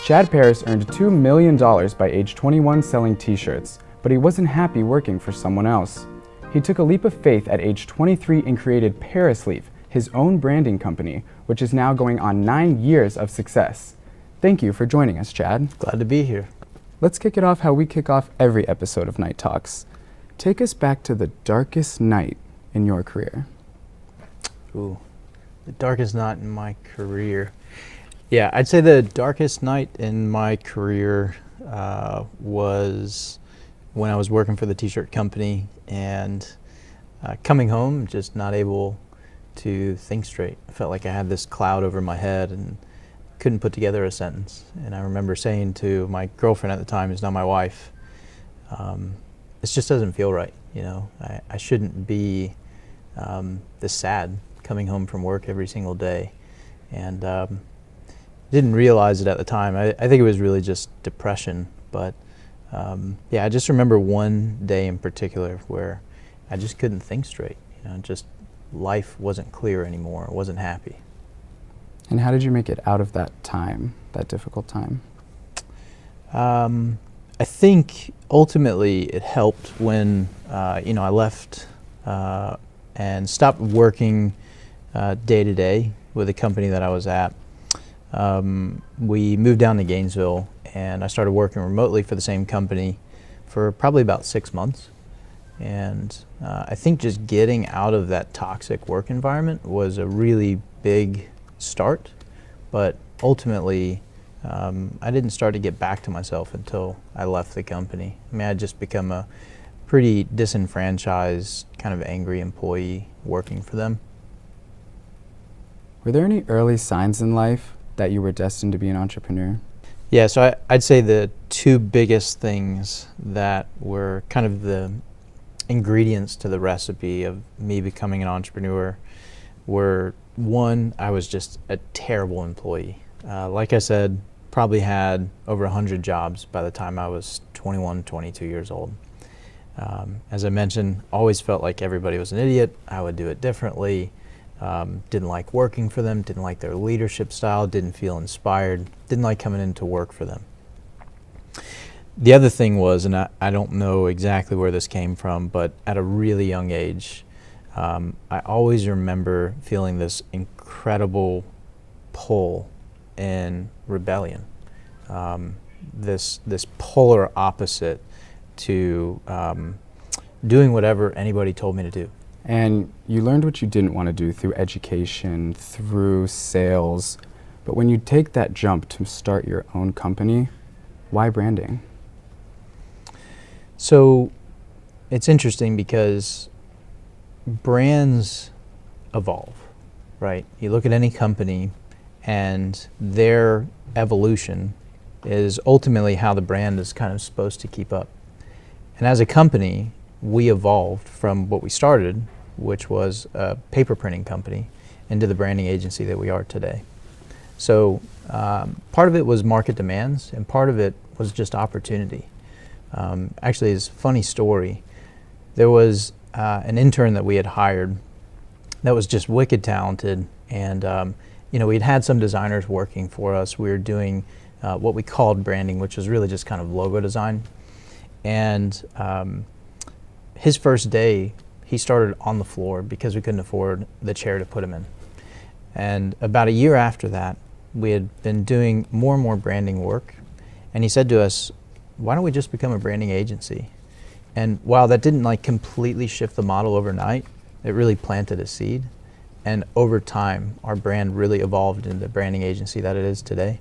Chad Paris earned $2 million by age 21 selling t-shirts, but he wasn't happy working for someone else. He took a leap of faith at age 23 and created Paris Leaf, his own branding company, which is now going on 9 years of success. Thank you for joining us, Chad. Glad to be here. Let's kick it off how we kick off every episode of Night Talks. Take us back to the darkest night in your career. Ooh, the darkest night in my career. Yeah, I'd say the darkest night in my career was when I was working for the t-shirt company and coming home, just not able to think straight. I felt like I had this cloud over my head and couldn't put together a sentence. And I remember saying to my girlfriend at the time, who's now my wife, this just doesn't feel right. You know, I shouldn't be this sad coming home from work every single day. And didn't realize it at the time. I think it was really just depression. But yeah, I just remember one day in particular where I just couldn't think straight. You know, just life wasn't clear anymore. I wasn't happy. And how did you make it out of that time, that difficult time? I think ultimately it helped when I left and stopped working day to day with the company that I was at. We moved down to Gainesville and I started working remotely for the same company for probably about 6 months. And I think just getting out of that toxic work environment was a really big start, but ultimately I didn't start to get back to myself until I left the company. I mean, I'd just become a pretty disenfranchised, kind of angry employee working for them. Were there any early signs in life that you were destined to be an entrepreneur? Yeah, so I'd say the two biggest things that were kind of the ingredients to the recipe of me becoming an entrepreneur were, one, I was just a terrible employee. Like I said, probably had over 100 jobs by the time I was 21, 22 years old. As I mentioned, always felt like everybody was an idiot. I would do it differently. Didn't like working for them, didn't like their leadership style, didn't feel inspired, didn't like coming into work for them. The other thing was, and I don't know exactly where this came from, but at a really young age, I always remember feeling this incredible pull in rebellion, this polar opposite to doing whatever anybody told me to do. And you learned what you didn't want to do through education, through sales. But when you take that jump to start your own company, why branding? So it's interesting because brands evolve, right? You look at any company and their evolution is ultimately how the brand is kind of supposed to keep up. And as a company, we evolved from what we started, which was a paper printing company, into the branding agency that we are today. So part of it was market demands, and part of it was just opportunity. Actually, it's a funny story. There was an intern that we had hired that was just wicked talented, and we'd had some designers working for us. We were doing what we called branding, which was really just kind of logo design. And his first day, he started on the floor because we couldn't afford the chair to put him in. And about a year after that, we had been doing more and more branding work. And he said to us, why don't we just become a branding agency? And while that didn't like completely shift the model overnight, it really planted a seed. And over time, our brand really evolved into the branding agency that it is today.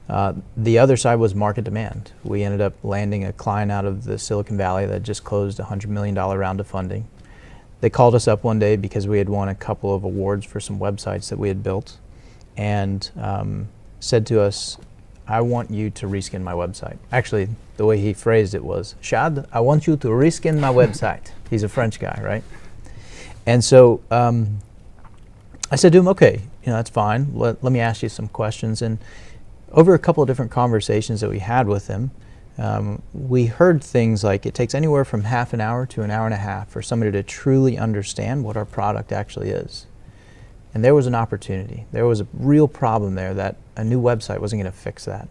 The other side was market demand. We ended up landing a client out of the Silicon Valley that just closed a $100 million round of funding. They called us up one day because we had won a couple of awards for some websites that we had built, and said to us, I want you to reskin my website. Actually, the way he phrased it was, Shad, I want you to reskin my website. He's a French guy, right? And so I said to him, okay, that's fine. Let me ask you some questions. And over a couple of different conversations that we had with him, we heard things like it takes anywhere from half an hour to an hour and a half for somebody to truly understand what our product actually is. And there was an opportunity. There was a real problem there that a new website wasn't going to fix that.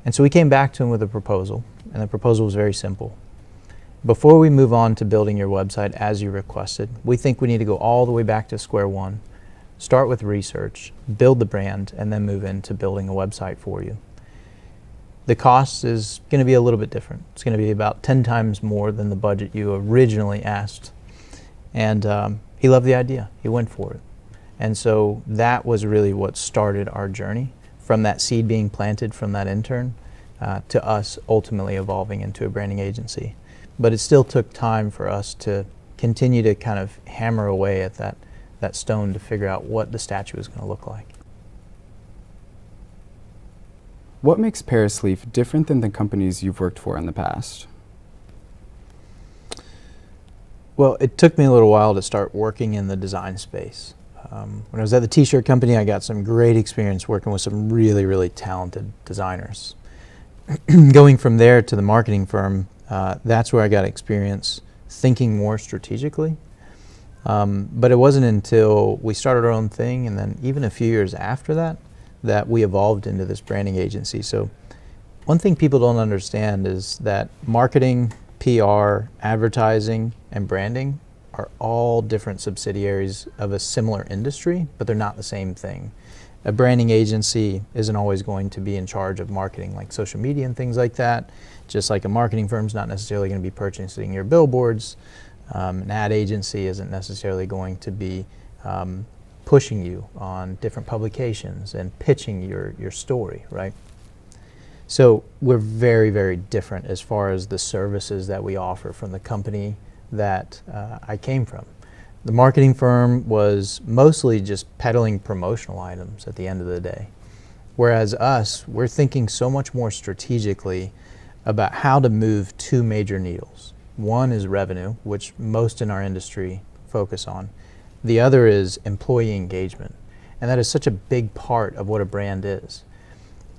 And so we came back to him with a proposal, and the proposal was very simple. Before we move on to building your website as you requested, we think we need to go all the way back to square one, start with research, build the brand, and then move into building a website for you. The cost is going to be a little bit different. It's going to be about 10 times more than the budget you originally asked. And he loved the idea. He went for it. And so that was really what started our journey, from that seed being planted from that intern to us ultimately evolving into a branding agency. But it still took time for us to continue to kind of hammer away at that stone to figure out what the statue was going to look like. What makes Paris Leaf different than the companies you've worked for in the past? Well, it took me a little while to start working in the design space. When I was at the t-shirt company, I got some great experience working with some really, really talented designers. Going from there to the marketing firm, that's where I got experience thinking more strategically. But it wasn't until we started our own thing, and then even a few years after that, that we evolved into this branding agency. So one thing people don't understand is that marketing, PR, advertising, and branding are all different subsidiaries of a similar industry, but they're not the same thing. A branding agency isn't always going to be in charge of marketing, like social media and things like that, just like a marketing firm's not necessarily going to be purchasing your billboards. An ad agency isn't necessarily going to be pushing you on different publications and pitching your story, right? So we're very, very different as far as the services that we offer from the company that I came from. The marketing firm was mostly just peddling promotional items at the end of the day. Whereas us, we're thinking so much more strategically about how to move two major needles. One is revenue, which most in our industry focus on. The other is employee engagement. And that is such a big part of what a brand is.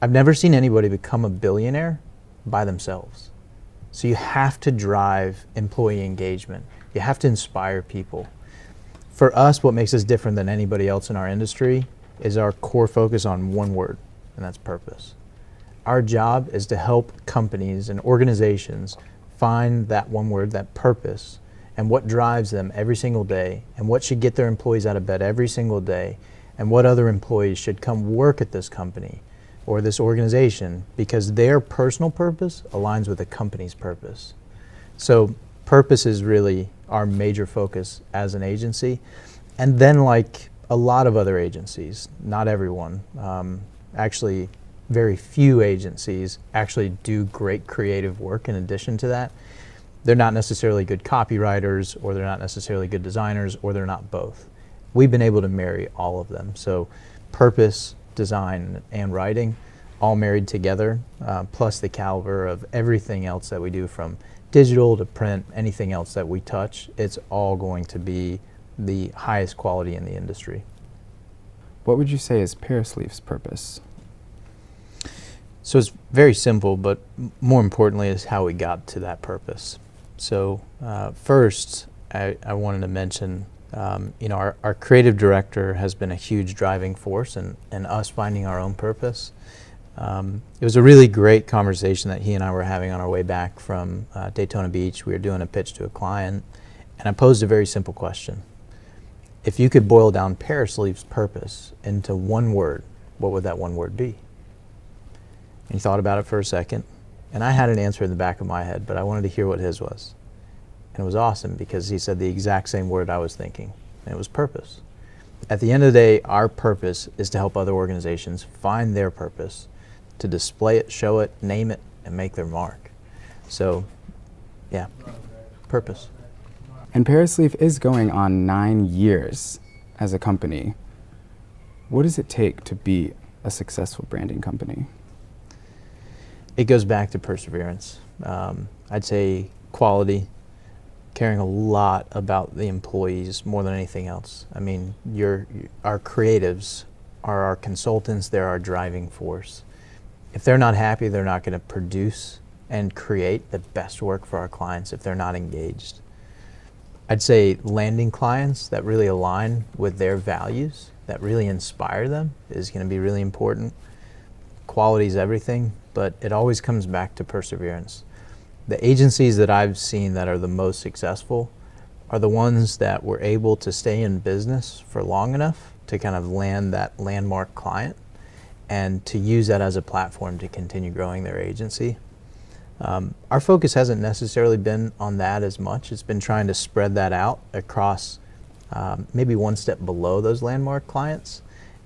I've never seen anybody become a billionaire by themselves. So you have to drive employee engagement. You have to inspire people. For us, what makes us different than anybody else in our industry is our core focus on one word, and that's purpose. Our job is to help companies and organizations find that one word, that purpose, and what drives them every single day, and what should get their employees out of bed every single day, and what other employees should come work at this company or this organization because their personal purpose aligns with the company's purpose. So purpose is really our major focus as an agency. And then, like a lot of other agencies, not everyone, actually very few agencies actually do great creative work in addition to that. They're not necessarily good copywriters, or they're not necessarily good designers, or they're not both. We've been able to marry all of them. So purpose, design, and writing all married together, plus the caliber of everything else that we do, from digital to print, anything else that we touch, it's all going to be the highest quality in the industry. What would you say is Paris Leaf's purpose? So it's very simple, but more importantly is how we got to that purpose. So first, I wanted to mention, our creative director has been a huge driving force in us finding our own purpose. It was a really great conversation that he and I were having on our way back from Daytona Beach. We were doing a pitch to a client, and I posed a very simple question. If you could boil down Paris Leaf's purpose into one word, what would that one word be? And he thought about it for a second, and I had an answer in the back of my head, but I wanted to hear what his was. And it was awesome because he said the exact same word I was thinking, and it was purpose. At the end of the day, our purpose is to help other organizations find their purpose, to display it, show it, name it, and make their mark. So, yeah, purpose. And Paris Leaf is going on 9 years as a company. What does it take to be a successful branding company? It goes back to perseverance. I'd say quality, caring a lot about the employees more than anything else. I mean, our creatives are our consultants, they're our driving force. If they're not happy, they're not going to produce and create the best work for our clients if they're not engaged. I'd say landing clients that really align with their values, that really inspire them, is going to be really important. Quality is everything, but it always comes back to perseverance. The agencies that I've seen that are the most successful are the ones that were able to stay in business for long enough to kind of land that landmark client and to use that as a platform to continue growing their agency. Our focus hasn't necessarily been on that as much. It's been trying to spread that out across maybe one step below those landmark clients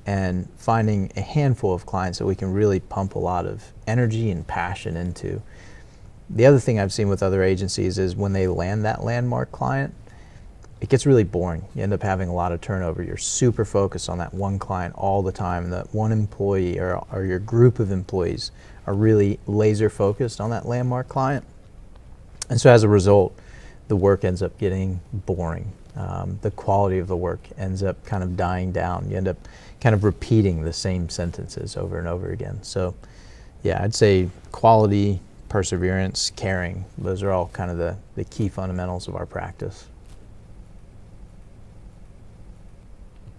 and finding a handful of clients that we can really pump a lot of energy and passion into. The other thing I've seen with other agencies is when they land that landmark client, it gets really boring. You end up having a lot of turnover. You're super focused on that one client all the time, and that one employee or your group of employees are really laser focused on that landmark client. And so as a result, the work ends up getting boring. The quality of the work ends up kind of dying down. You end up kind of repeating the same sentences over and over again. So yeah, I'd say quality, perseverance, caring, those are all kind of the key fundamentals of our practice.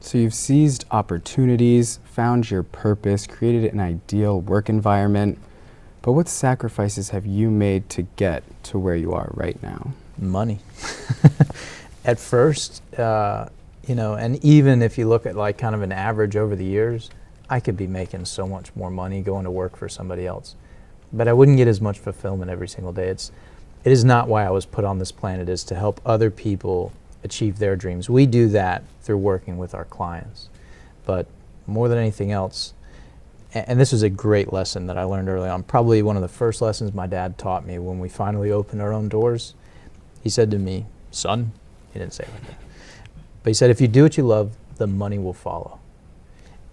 So you've seized opportunities, found your purpose, created an ideal work environment, but what sacrifices have you made to get to where you are right now? Money. At first, and even if you look at like kind of an average over the years, I could be making so much more money going to work for somebody else, but I wouldn't get as much fulfillment every single day. It is not why I was put on this planet, is to help other people achieve their dreams. We do that through working with our clients. But more than anything else, and this was a great lesson that I learned early on, probably one of the first lessons my dad taught me when we finally opened our own doors. He said to me, "Son," he didn't say it like that, but he said, "If you do what you love, the money will follow."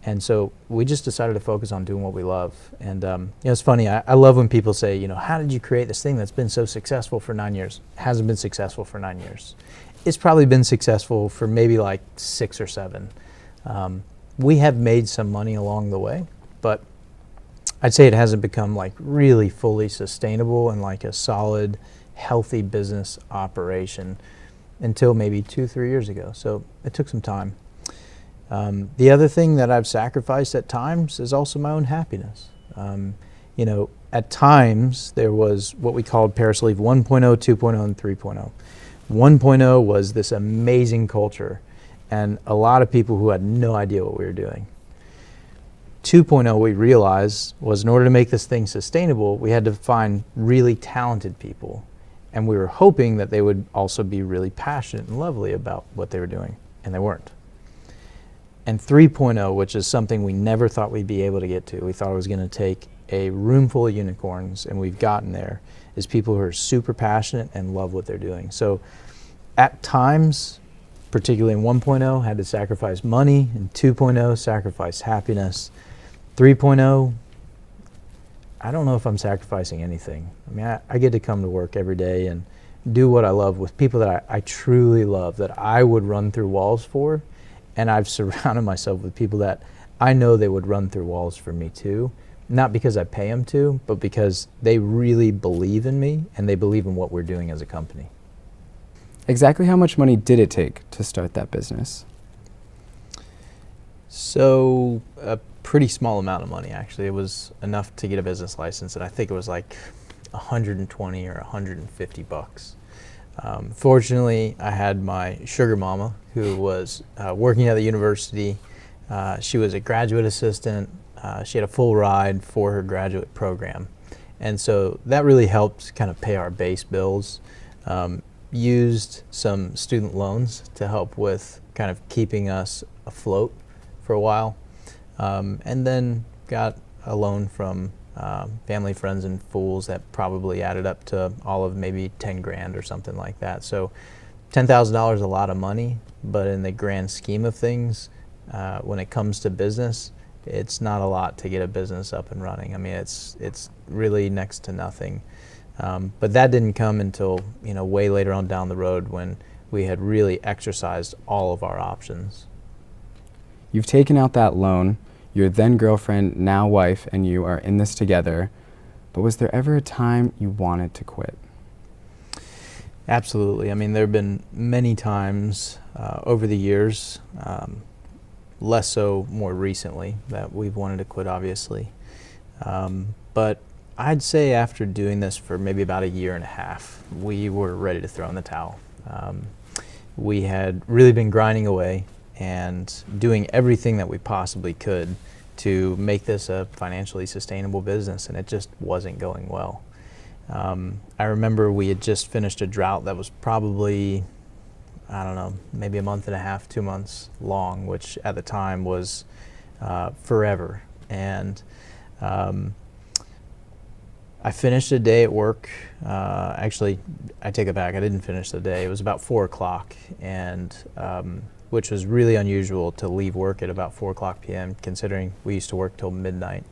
And so we just decided to focus on doing what we love. And it's funny, I love when people say, how did you create this thing that's been so successful for 9 years? It hasn't been successful for 9 years. It's probably been successful for maybe like 6 or 7. We have made some money along the way, but I'd say it hasn't become like really fully sustainable and like a solid, healthy business operation until maybe 2-3 years ago. So it took some time. The other thing that I've sacrificed at times is also my own happiness. At times there was what we called Parasleeve 1.0, 2.0, and 3.0. 1.0 was this amazing culture and a lot of people who had no idea what we were doing. 2.0, we realized, was in order to make this thing sustainable, we had to find really talented people. And we were hoping that they would also be really passionate and lovely about what they were doing, and they weren't. And 3.0, which is something we never thought we'd be able to get to, we thought it was going to take a room full of unicorns, and we've gotten there, is people who are super passionate and love what they're doing. So at times, particularly in 1.0, had to sacrifice money, and 2.0, sacrifice happiness. 3.0, I don't know if I'm sacrificing anything. I mean, I get to come to work every day and do what I love with people that I truly love, that I would run through walls for, and I've surrounded myself with people that I know they would run through walls for me too. Not because I pay them to, but because they really believe in me and they believe in what we're doing as a company. Exactly how much money did it take to start that business? So a pretty small amount of money, actually. It was enough to get a business license, and I think it was like 120 or 150 bucks. Fortunately, I had my sugar mama who was working at the university. She was a graduate assistant. She had a full ride for her graduate program. And so that really helped kind of pay our base bills. Used some student loans to help with kind of keeping us afloat for a while. And then got a loan from family, friends, and fools that probably added up to all of maybe 10 grand or something like that. So $10,000 is a lot of money, but in the grand scheme of things, when it comes to business, It's not a lot to get a business up and running. I mean, it's really next to nothing. But that didn't come until, way later on down the road when we had really exercised all of our options. You've taken out that loan, your then girlfriend, now wife, and you are in this together. But was there ever a time you wanted to quit? Absolutely. I mean, there have been many times over the years, less so more recently, that we've wanted to quit, obviously. But I'd say after doing this for maybe about a year and a half, we were ready to throw in the towel. We had really been grinding away and doing everything that we possibly could to make this a financially sustainable business, and it just wasn't going well. I remember we had just finished a drought that was probably, I don't know, maybe a month and a half, 2 months long, which at the time was forever. And I finished a day at work. Actually, I take it back. I didn't finish the day. It was about 4 o'clock, and which was really unusual to leave work at about 4 o'clock p.m., considering we used to work till midnight.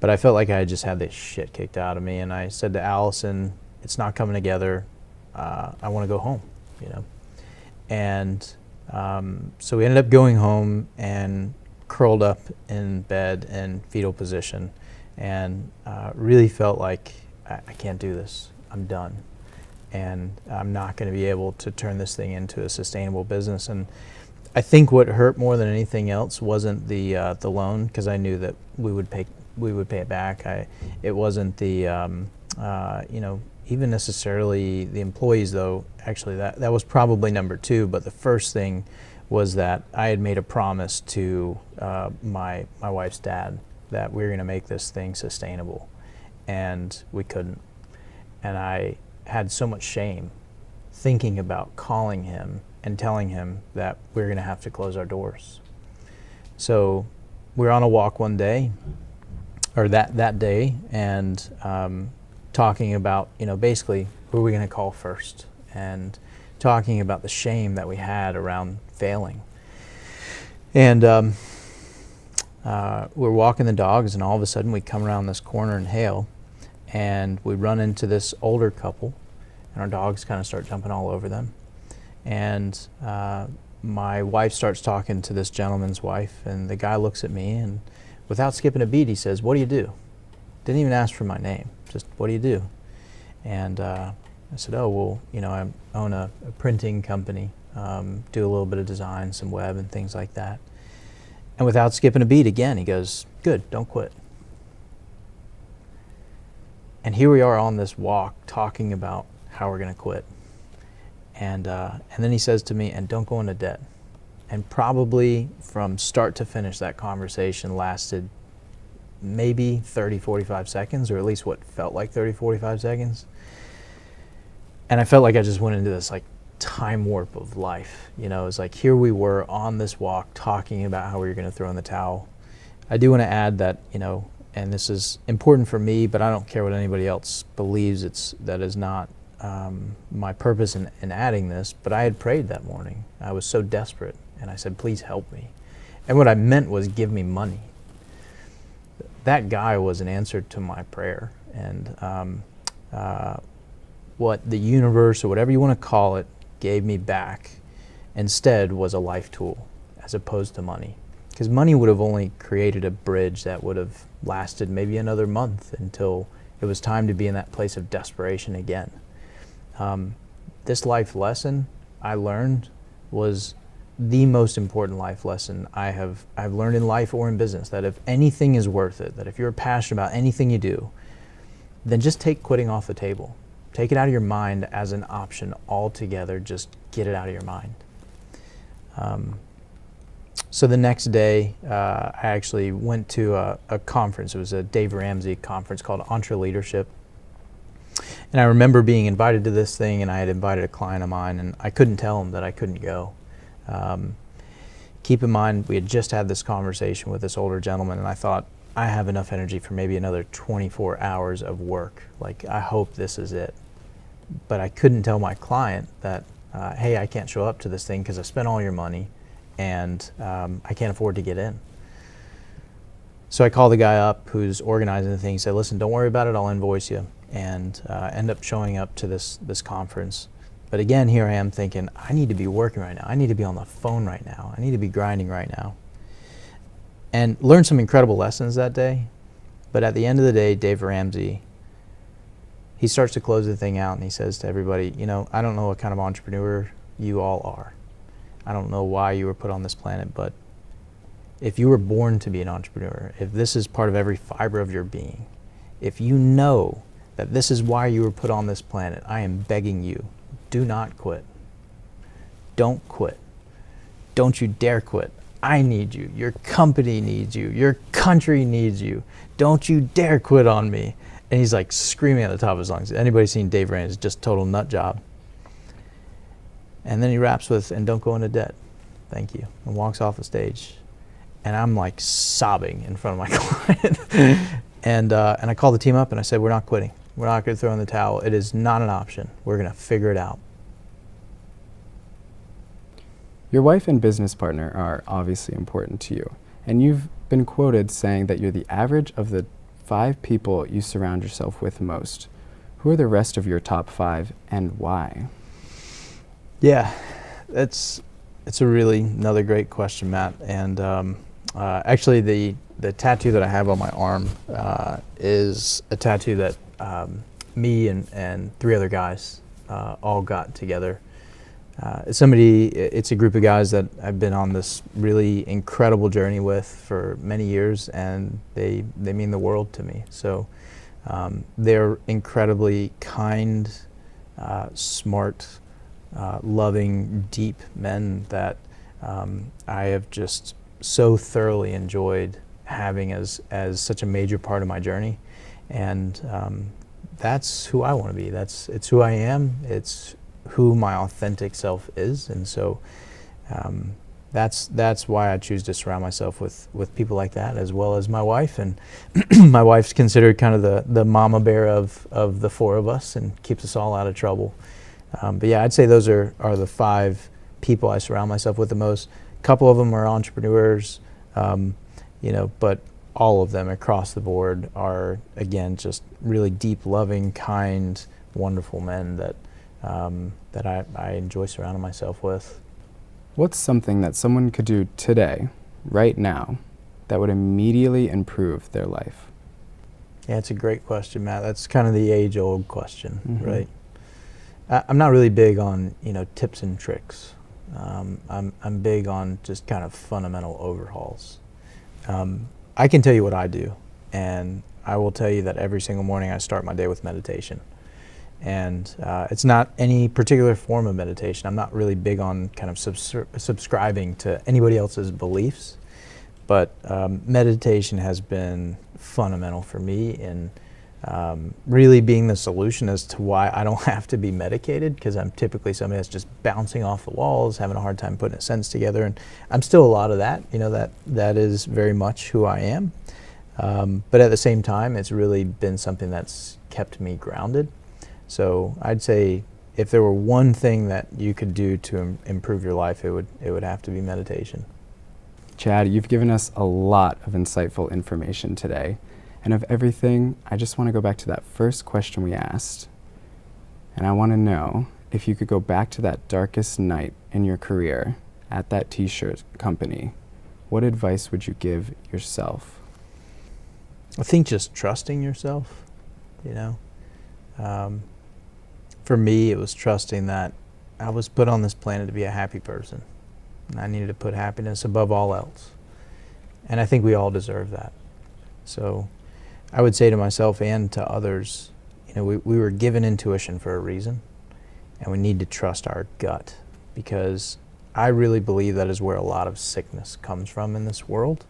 But I felt like I had just had this shit kicked out of me, and I said to Allison, it's not coming together. I want to go home, And so we ended up going home and curled up in bed in fetal position, and really felt like I can't do this. I'm done. And I'm not going to be able to turn this thing into a sustainable business. And I think what hurt more than anything else wasn't the loan, because I knew that we would pay it back. It wasn't the even necessarily the employees, though. Actually, that was probably number two. But the first thing was that I had made a promise to my wife's dad that we were going to make this thing sustainable, and we couldn't. And I had so much shame thinking about calling him and telling him that we were going to have to close our doors. So we were on a walk one day, or that day, and talking about, basically who are we going to call first, and talking about the shame that we had around failing. And we're walking the dogs, and all of a sudden we come around this corner in Hale, and we run into this older couple, and our dogs kind of start jumping all over them. And my wife starts talking to this gentleman's wife, and the guy looks at me, and without skipping a beat, he says, "What do you do?" Didn't even ask for my name, just, "What do you do?" And I said, "Oh, well, I own a printing company, do a little bit of design, some web and things like that." And without skipping a beat again, he goes, "Good, don't quit." And here we are on this walk talking about how we're going to quit. And then he says to me, "And don't go into debt." And probably from start to finish, that conversation lasted maybe 30, 45 seconds, or at least what felt like 30, 45 seconds. And I felt like I just went into this time warp of life. It was like, here we were on this walk talking about how we were going to throw in the towel. I do want to add that, and this is important for me, but I don't care what anybody else believes. That is not my purpose in adding this, but I had prayed that morning. I was so desperate, and I said, "Please help me." And what I meant was, give me money. That guy was an answer to my prayer, and what the universe, or whatever you want to call it, gave me back instead was a life tool, as opposed to money. Because money would have only created a bridge that would have lasted maybe another month until it was time to be in that place of desperation again. This life lesson I learned was the most important life lesson I've learned in life or in business, that if anything is worth it, that if you're passionate about anything you do, then just take quitting off the table. Take it out of your mind as an option altogether. Just get it out of your mind. So the next day, I actually went to a conference. It was a Dave Ramsey conference called EntreLeadership. And I remember being invited to this thing, and I had invited a client of mine, and I couldn't tell him that I couldn't go. Keep in mind, we had just had this conversation with this older gentleman, and I thought, I have enough energy for maybe another 24 hours of work. I hope this is it. But I couldn't tell my client that, hey, I can't show up to this thing because I spent all your money, and I can't afford to get in. So I call the guy up who's organizing the thing. He said, listen, don't worry about it, I'll invoice you. And end up showing up to this conference. But again, here I am thinking, I need to be working right now. I need to be on the phone right now. I need to be grinding right now. And learned some incredible lessons that day. But at the end of the day, Dave Ramsey, he starts to close the thing out and he says to everybody, you know, I don't know what kind of entrepreneur you all are. I don't know why you were put on this planet, but if you were born to be an entrepreneur, if this is part of every fiber of your being, if you know that this is why you were put on this planet, I am begging you, do not quit. Don't quit. Don't you dare quit. I need you. Your company needs you. Your country needs you. Don't you dare quit on me. And he's like screaming at the top of his lungs. Anybody seen Dave Ramsey? Just total nut job. And then he wraps with, and don't go into debt. Thank you. And walks off the stage. And I'm like sobbing in front of my client. And I called the team up and I said, we're not quitting. We're not going to throw in the towel. It is not an option. We're going to figure it out. Your wife and business partner are obviously important to you, and you've been quoted saying that you're the average of the 5 people you surround yourself with most. Who are the rest of your top 5 and why? Yeah, it's a really another great question, Matt. And actually the tattoo that I have on my arm is a tattoo that me and 3 other guys all got together. It's a group of guys that I've been on this really incredible journey with for many years, and they mean the world to me. So they're incredibly kind, smart, loving, deep men that I have just so thoroughly enjoyed having as such a major part of my journey. And that's who I want to be. It's who I am. It's who my authentic self is, and so that's why I choose to surround myself with people like that, as well as my wife. And my wife's considered kind of the mama bear of the 4 of us, and keeps us all out of trouble. But yeah, I'd say those are the 5 people I surround myself with the most. A couple of them are entrepreneurs, but all of them across the board are, again, just really deep, loving, kind, wonderful men that I enjoy surrounding myself with. What's something that someone could do today, right now, that would immediately improve their life? Yeah, it's a great question, Matt. That's kind of the age-old question, Mm-hmm. right? I'm not really big on tips and tricks. I'm big on just kind of fundamental overhauls. I can tell you what I do, and I will tell you that every single morning I start my day with meditation. And it's not any particular form of meditation. I'm not really big on kind of subscribing to anybody else's beliefs, but meditation has been fundamental for me in really being the solution as to why I don't have to be medicated, because I'm typically somebody that's just bouncing off the walls, having a hard time putting a sentence together, and I'm still a lot of that. That is very much who I am. But at the same time, it's really been something that's kept me grounded. So I'd say if there were one thing that you could do to improve your life, it would have to be meditation. Chad, you've given us a lot of insightful information today. And of everything, I just want to go back to that first question we asked. And I want to know if you could go back to that darkest night in your career at that t-shirt company, what advice would you give yourself? I think just trusting yourself, For me, it was trusting that I was put on this planet to be a happy person. And I needed to put happiness above all else. And I think we all deserve that. So I would say to myself and to others, we were given intuition for a reason, and we need to trust our gut, because I really believe that is where a lot of sickness comes from in this world.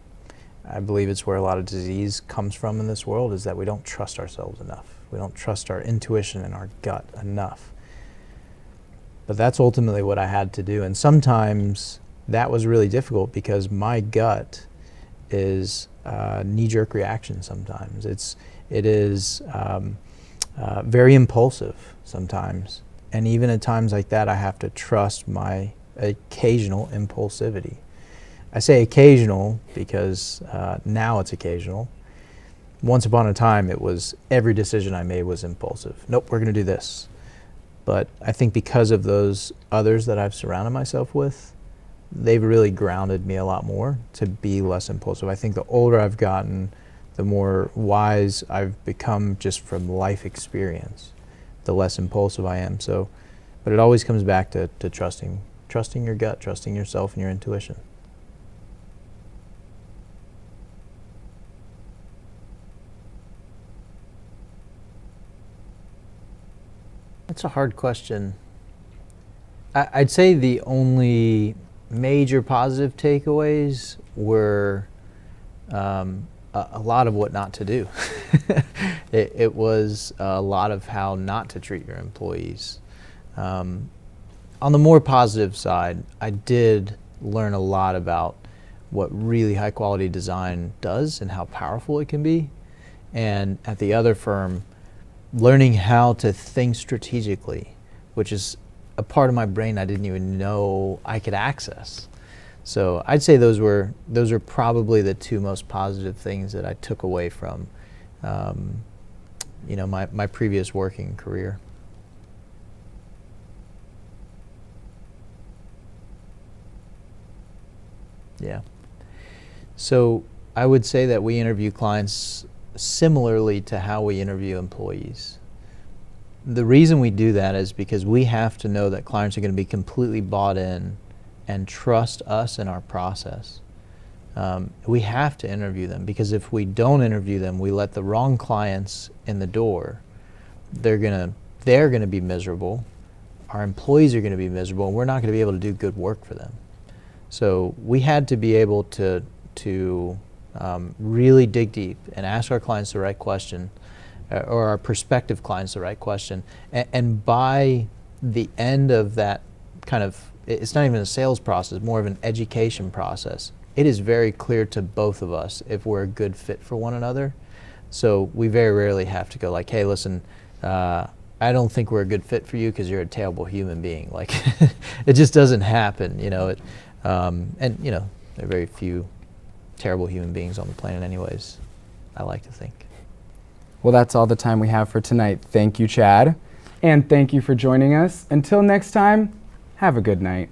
I believe it's where a lot of disease comes from in this world, is that we don't trust ourselves enough. We don't trust our intuition and our gut enough. But that's ultimately what I had to do. And sometimes that was really difficult, because my gut is a knee-jerk reaction sometimes. It is very impulsive sometimes. And even at times like that, I have to trust my occasional impulsivity. I say occasional because now it's occasional. Once upon a time, it was every decision I made was impulsive. Nope, we're going to do this. But I think because of those others that I've surrounded myself with, they've really grounded me a lot more to be less impulsive. I think the older I've gotten, the more wise I've become just from life experience, the less impulsive I am. So, but it always comes back to trusting your gut, trusting yourself and your intuition. That's a hard question. I'd say the only major positive takeaways were a lot of what not to do. It was a lot of how not to treat your employees. On the more positive side, I did learn a lot about what really high quality design does and how powerful it can be. And at the other firm, learning how to think strategically, which is a part of my brain I didn't even know I could access. So I'd say those are probably the two most positive things that I took away from my previous working career. Yeah. So I would say that we interview clients similarly to how we interview employees. The reason we do that is because we have to know that clients are going to be completely bought in and trust us in our process. We have to interview them, because if we don't interview them, we let the wrong clients in the door. They're gonna be miserable. Our employees are going to be miserable, and we're not going to be able to do good work for them. So we had to be able to really dig deep and ask our clients the right question, or our prospective clients the right question. And by the end of that it's not even a sales process, more of an education process. It is very clear to both of us if we're a good fit for one another. So we very rarely have to go like, hey, listen, I don't think we're a good fit for you because you're a terrible human being. Like, it just doesn't happen, and there are very few terrible human beings on the planet anyways, I like to think. Well, that's all the time we have for tonight. Thank you, Chad. And thank you for joining us. Until next time, have a good night.